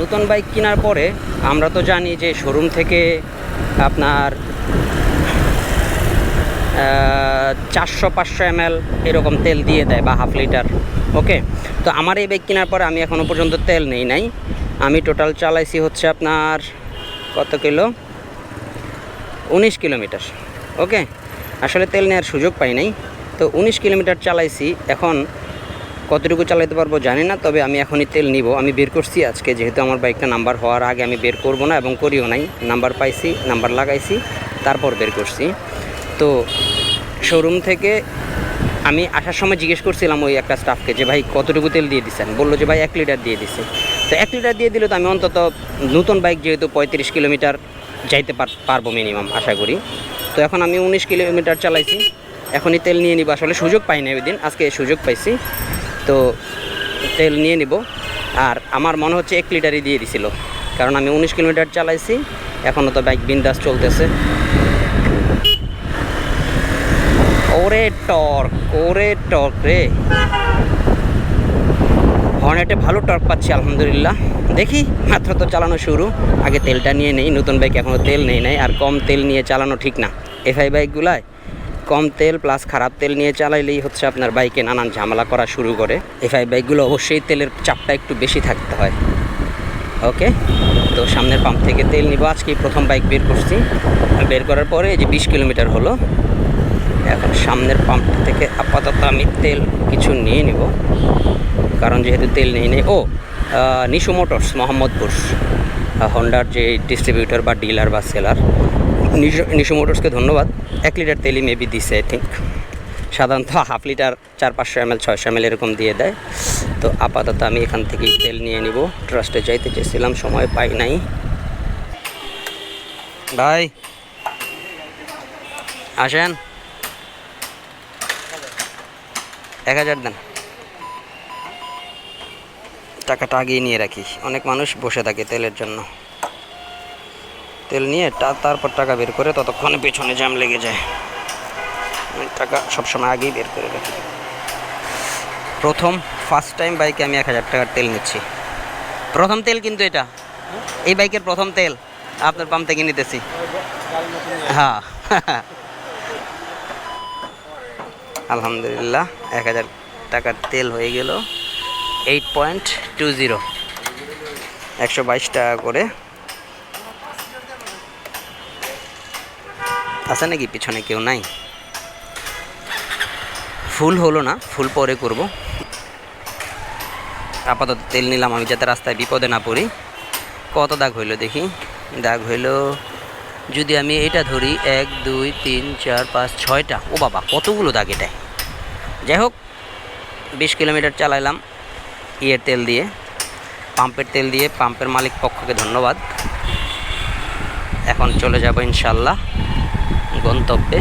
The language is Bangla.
নতুন বাইক কেনার পরে আমরা তো জানি যে শোরুম থেকে আপনার 400-500 ml এরকম তেল দিয়ে দেয় বা হাফ লিটার। ওকে, তো আমার এই বাইক কেনার পরে আমি এখনও পর্যন্ত তেল নেই নাই। আমি টোটাল চালাইছি হচ্ছে আপনার কত কিলো, 19 কিলোমিটার। ওকে, আসলে তেল নেওয়ার সুযোগ পাই নাই, তো 19 কিলোমিটার চালাইছি। এখন কতটুকু চালাতে পারবো জানি না, তবে আমি এখনই তেল নিব। আমি বের করছি আজকে, যেহেতু আমার বাইকটা নাম্বার হওয়ার আগে আমি বের করব না এবং করিও নাই। নাম্বার পাইছি, নাম্বার লাগাইছি, তারপর বের করছি। তো শোরুম থেকে আমি আসার সময় জিজ্ঞেস করছিলাম ওই একটা স্টাফকে যে ভাই কতটুকু তেল দিয়ে দিচ্ছেন, বললো যে ভাই 1 লিটার দিয়ে দিছে। তো 1 লিটার দিয়ে দিলে তো আমি অন্তত নতুন বাইক যেহেতু 35 কিলোমিটার যাইতে পারবো মিনিমাম আশা করি। তো এখন আমি 19 কিলোমিটার চালাইছি, এখনই তেল নিয়ে নিব। আসলে সুযোগ পাই না ওই দিন, আজকে সুযোগ পাইছি, তো তেল নিয়ে নিব। আর আমার মনে হচ্ছে 1 লিটারই দিয়ে দিছিল, কারণ আমি 19 কিলোমিটার চালাইছি, এখনও তো বাইক বিন্দাস চলতেছে। ওরে টর্ক রে, হর্নেটে ভালো টর্ক পাচ্ছি আলহামদুলিল্লাহ। দেখি, মাত্র তো চালানো শুরু, আগে তেলটা নিয়ে নেই। নতুন বাইক এখনও তেল নেই নাই, আর কম তেল নিয়ে চালানো ঠিক না। এফআই বাইকগুলায় কম তেল প্লাস খারাপ তেল নিয়ে চালাইলেই হচ্ছে আপনার বাইকে নানান ঝামেলা করা শুরু করে। এফআই বাইকগুলো অবশ্যই তেলের চাপটা একটু বেশি থাকতে হয়। ওকে, তো সামনের পাম্প থেকে তেল নিব। আজকেই প্রথম বাইক বের করছি, বের করার পরে এই যে 20 কিলোমিটার হলো। এখন সামনের পাম্প থেকে আপাতত আমি তেল কিছু নিয়ে নিব, কারণ যেহেতু তেল নেই। নিশু মোটরস মোহাম্মদপুর, হন্ডার যে ডিস্ট্রিবিউটর বা ডিলার বা সেলার, নিশু মোটরসকে ধন্যবাদ। 1 লিটার তেলই মেবি দিছে আই থিঙ্ক। সাধারণত হাফ লিটার 400-500 ml 600 ml এরকম দিয়ে দেয়। তো আপাতত আমি এখান থেকেই তেল নিয়ে নিব। ট্রাস্টে যাইতে চেয়েছিলাম, সময় পাই নাই। ভাই আসেন, 1000 দেন, টাকাটা আগেই নিয়ে রাখি। অনেক মানুষ বসে থাকে তেলের জন্য, তেল নিয়ে তারপর টাকা বের করে, ততক্ষণে পেছনে জ্যাম লেগে যায়। টাকা সবসময় আগেই বের করে রাখি। ফার্স্ট টাইম বাইকে আমি 1000 টাকার তেল নিচ্ছি। প্রথম তেল কিন্তু এটা, এই বাইকের প্রথম তেল আপনার পাম্প থেকে নিতেছি। হ্যাঁ আলহামদুলিল্লাহ, 1000 টাকার তেল হয়ে গেল। 8.20, 122 টাকা করে। আছে নাকি পিছনে কেউ নাই? ফুল হলো না, ফুল পরে করব। আপাতত তেল নিলাম আমি, যাতে রাস্তায় বিপদে না পড়ি। কত দাগ হইলো দেখি, দাগ হইলো যদি আমি এটা ধরি 1 2 3 4 5 6টা। ও বাবা, কতগুলো দাগ এটায়। যাই হোক, 20 কিলোমিটার চালাইলাম ইয়ের তেল দিয়ে, পাম্পের তেল দিয়ে। পাম্পের মালিক পক্ষকে ধন্যবাদ। এখন চলে যাব ইনশাল্লাহ গন্তব্যে।